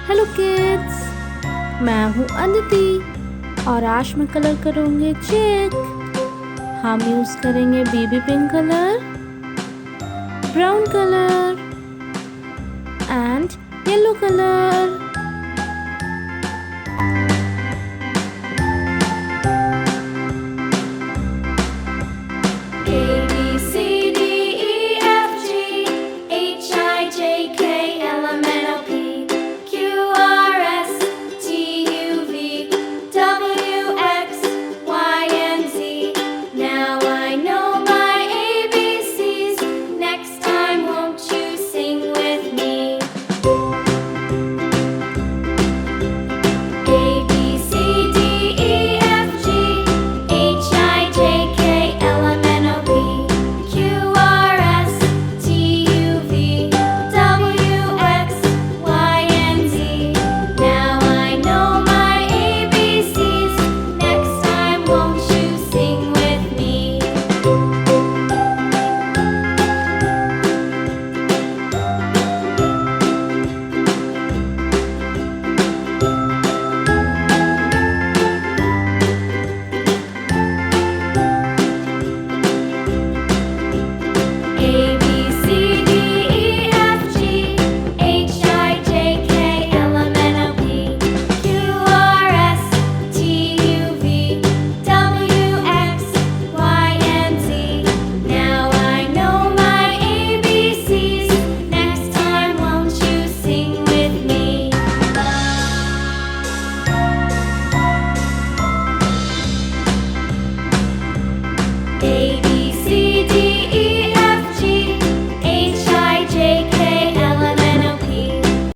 Hello kids, मैं हूँ अदिति और आज मैं कलर करूँगी चेक। हम यूज़ करेंगे baby pink colour, brown colour and yellow colour.